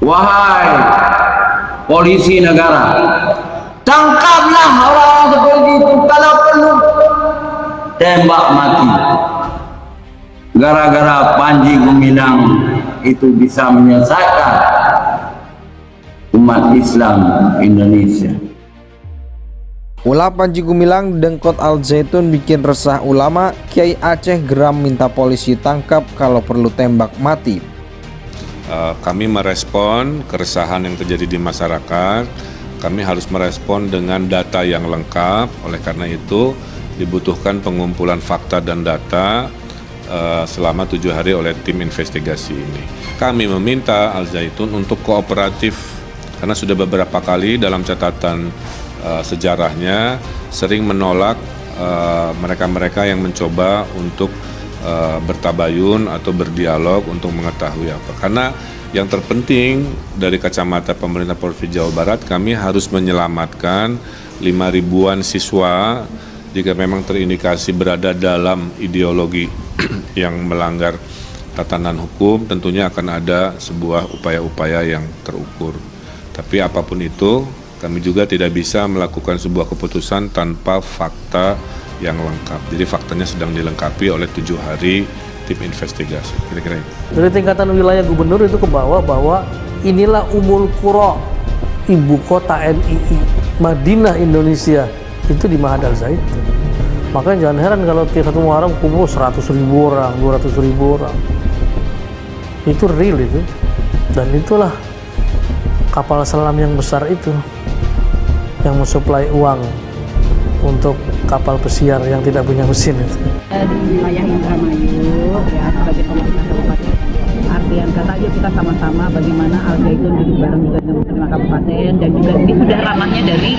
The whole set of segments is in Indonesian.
Wahai polisi negara, tangkaplah orang seperti itu, kalau perlu tembak mati. Gara-gara Panji Gumilang itu bisa menyelesaikan umat Islam Indonesia. Ulah Panji Gumilang Dengkot Al Zaitun bikin resah ulama. Kiai Aceh geram minta polisi tangkap, kalau perlu tembak mati. Kami merespon keresahan yang terjadi di masyarakat. Kami harus merespon dengan data yang lengkap. Oleh karena itu dibutuhkan pengumpulan fakta dan data selama 7 hari oleh tim investigasi ini. Kami meminta Al Zaitun untuk kooperatif, karena sudah beberapa kali dalam catatan sejarahnya sering menolak mereka-mereka yang mencoba untuk bertabayun atau berdialog untuk mengetahui apa. Karena yang terpenting dari kacamata pemerintah Provinsi Jawa Barat, kami harus menyelamatkan 5.000-an siswa jika memang terindikasi berada dalam ideologi yang melanggar tatanan hukum. Tentunya akan ada sebuah upaya-upaya yang terukur. Tapi apapun itu, kami juga tidak bisa melakukan sebuah keputusan tanpa fakta yang lengkap. Jadi faktanya sedang dilengkapi oleh 7 hari tim investigasi. Kira-kira itu. Dari tingkatan wilayah gubernur itu ke bawah bahwa inilah Ummul Qura, ibu kota NII, Madinah Indonesia, itu di Mahat Al Zaitun. Makanya jangan heran kalau tiap satu Muharram kumpul 100.000 orang, 200.000 orang. Itu real itu. Dan itulah kapal selam yang besar itu yang mensuplai uang untuk kapal pesiar yang tidak punya mesin itu. Di wilayah Indramayu ya, sebagai pemerintah kabupaten, artian kata aja kita sama-sama bagaimana Al Zaitun duduk bareng juga dengan pemerintah kabupaten, dan juga ini sudah ranahnya dari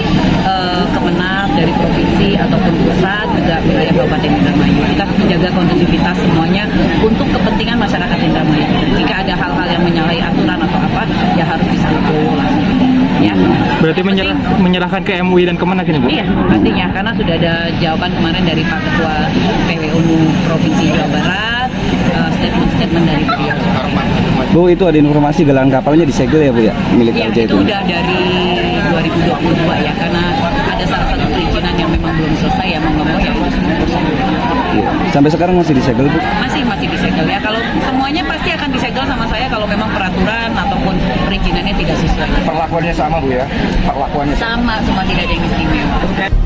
Kemenak, dari provinsi ataupun pusat, juga wilayah Kabupaten Indramayu. Kita harus menjaga kondusivitas semuanya untuk kepentingan masyarakat Indramayu. Jika ada hal-hal yang menyalahi aturan atau apa, ya harus disalahkan. Ya. Berarti menyerahkan ke MUI dan Kemenak ini, Bu? Iya, pastinya, karena sudah ada jawaban kemarin dari Pak Ketua PWNU Provinsi Jawa Barat, statement dari beliau. Bu, itu ada informasi gelang kapalnya disegel ya, Bu ya, milik Iya, Al Zaitun? itu udah dari 2022 ya, karena ada salah satu perizinan yang memang belum selesai ya, mau nggak mau ya itu semua prosedur. Iya. Sampai sekarang masih disegel, Bu? Masih disegel ya, kalau semuanya pasti akan disegel sama saya kalau memang peraturan ataupun perizinannya tidak sesuai. Perlakuannya sama, Bu ya? Perlakuannya sama, semua tidak ada yang istimewa.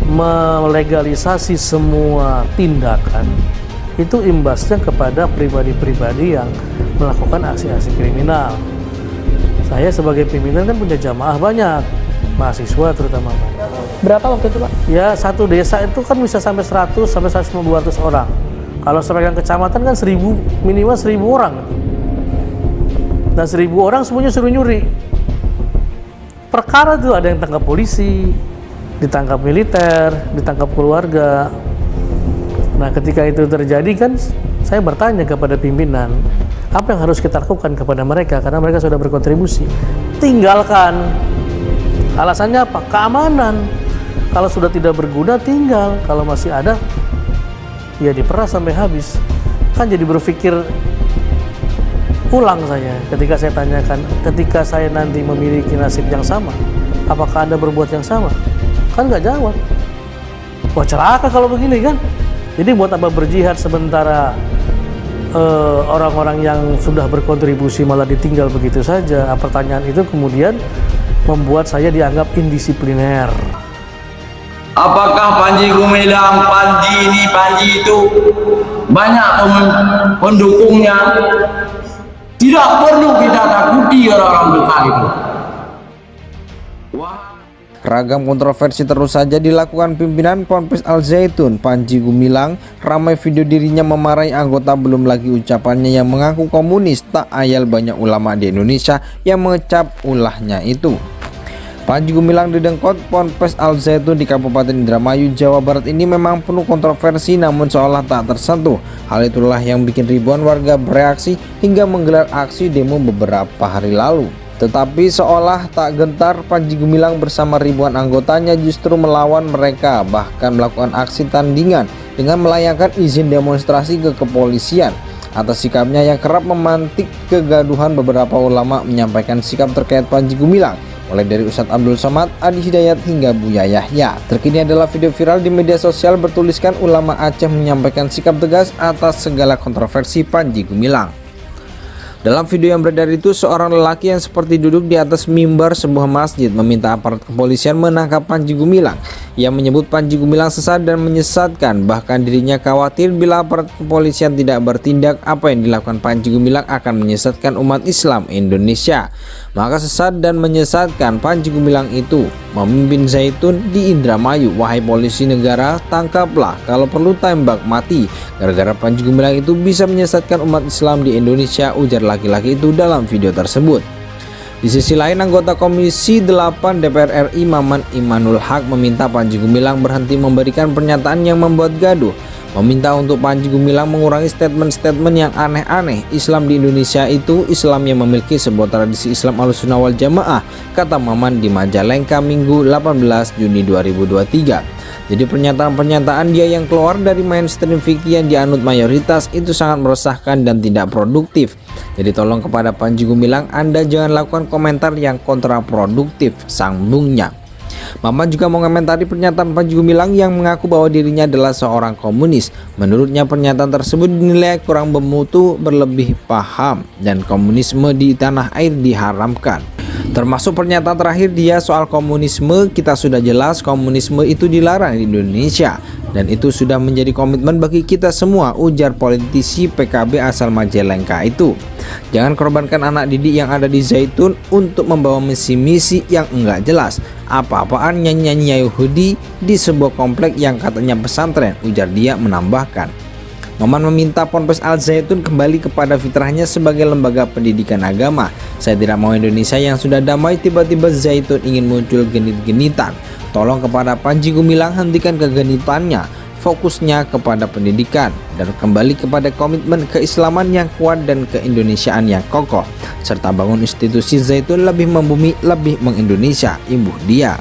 Melegalisasi semua tindakan itu imbasnya kepada pribadi-pribadi yang melakukan aksi-aksi kriminal. Saya sebagai pimpinan kan punya jamaah banyak, mahasiswa terutama banyak. Berapa waktu itu, Pak? Ya, satu desa itu kan bisa sampai 100 sampai 200 orang. Kalau sebagian kecamatan kan 1000, minimal 1000 orang. Dan 1000 orang semuanya suruh nyuri. Perkara itu ada yang tangkap polisi, ditangkap militer, ditangkap keluarga. Nah, ketika itu terjadi kan saya bertanya kepada pimpinan, apa yang harus kita lakukan kepada mereka, karena mereka sudah berkontribusi. Tinggalkan. Alasannya apa? Keamanan. Kalau sudah tidak berguna tinggal, kalau masih ada ya diperas sampai habis. Kan jadi berpikir ulang saya ketika saya tanyakan, ketika saya nanti memiliki nasib yang sama, apakah Anda berbuat yang sama? Kan nggak jawab. Wah, celaka kalau begini kan. Jadi buat apa berjihad sementara orang-orang yang sudah berkontribusi malah ditinggal begitu saja. Pertanyaan itu kemudian membuat saya dianggap indisipliner. Apakah Panji Gumilang, Panji ini, Panji itu banyak pendukungnya? Tidak perlu kita takuti orang-orang besar itu. Ragam kontroversi terus saja dilakukan pimpinan Ponpes Al Zaitun. Panji Gumilang ramai video dirinya memarahi anggota, belum lagi ucapannya yang mengaku komunis. Tak ayal banyak ulama di Indonesia yang mengecap ulahnya itu. Panji Gumilang didengkot Ponpes Al Zaitun di Kabupaten Indramayu, Jawa Barat ini memang penuh kontroversi, namun seolah tak tersentuh. Hal itulah yang bikin ribuan warga bereaksi hingga menggelar aksi demo beberapa hari lalu. Tetapi seolah tak gentar, Panji Gumilang bersama ribuan anggotanya justru melawan mereka, bahkan melakukan aksi tandingan dengan melayangkan izin demonstrasi ke kepolisian. atas sikapnya yang kerap memantik kegaduhan. Beberapa ulama menyampaikan sikap terkait Panji Gumilang, mulai dari Ustadz Abdul Somad, Adi Hidayat hingga Buya Yahya. Terkini adalah video viral di media sosial bertuliskan ulama Aceh menyampaikan sikap tegas atas segala kontroversi Panji Gumilang. Dalam video yang beredar itu, seorang lelaki yang seperti duduk di atas mimbar sebuah masjid meminta aparat kepolisian menangkap Panji Gumilang. Ia menyebut Panji Gumilang sesat dan menyesatkan, bahkan dirinya khawatir bila aparat kepolisian tidak bertindak, apa yang dilakukan Panji Gumilang akan menyesatkan umat Islam Indonesia. Maka sesat dan menyesatkan Panji Gumilang itu memimpin Zaitun di Indramayu. Wahai polisi negara, tangkaplah, kalau perlu tembak mati, gara-gara Panji Gumilang itu bisa menyesatkan umat Islam di Indonesia, ujar laki-laki itu dalam video tersebut. Di sisi lain, anggota Komisi 8 DPR RI Maman Imanul Haq meminta Panji Gumilang berhenti memberikan pernyataan yang membuat gaduh, meminta untuk Panji Gumilang mengurangi statement-statement yang aneh-aneh. Islam di Indonesia itu Islam yang memiliki sebuah tradisi Islam Ahlussunnah wal Jamaah, kata Maman di Majalengka Minggu 18 Juni 2023. Jadi pernyataan-pernyataan dia yang keluar dari mainstream fikih yang dianut mayoritas itu sangat meresahkan dan tidak produktif. Jadi tolong kepada Panji Gumilang, Anda jangan lakukan komentar yang kontraproduktif, sambungnya. Maman juga mengomentari pernyataan Panji Gumilang yang mengaku bahwa dirinya adalah seorang komunis. Menurutnya pernyataan tersebut dinilai kurang bermutu, berlebih paham, dan komunisme di tanah air diharamkan. Termasuk pernyataan terakhir dia soal komunisme. Kita sudah jelas komunisme itu dilarang di Indonesia, dan itu sudah menjadi komitmen bagi kita semua, ujar politisi PKB asal Majalengka itu. Jangan korbankan anak didik yang ada di Zaitun untuk membawa misi-misi yang enggak jelas. Apa-apaan nyanyi-nyanyi Yahudi di sebuah komplek yang katanya pesantren, ujar dia menambahkan. Maman meminta Ponpes Al Zaitun kembali kepada fitrahnya sebagai lembaga pendidikan agama. Saya tidak mau Indonesia yang sudah damai tiba-tiba Zaitun ingin muncul genit-genitan. Tolong kepada Panji Gumilang, hentikan kegenitannya, fokusnya kepada pendidikan, dan kembali kepada komitmen keislaman yang kuat dan keindonesiaan yang kokoh, serta bangun institusi Zaitun lebih membumi, lebih mengindonesia, imbuh dia.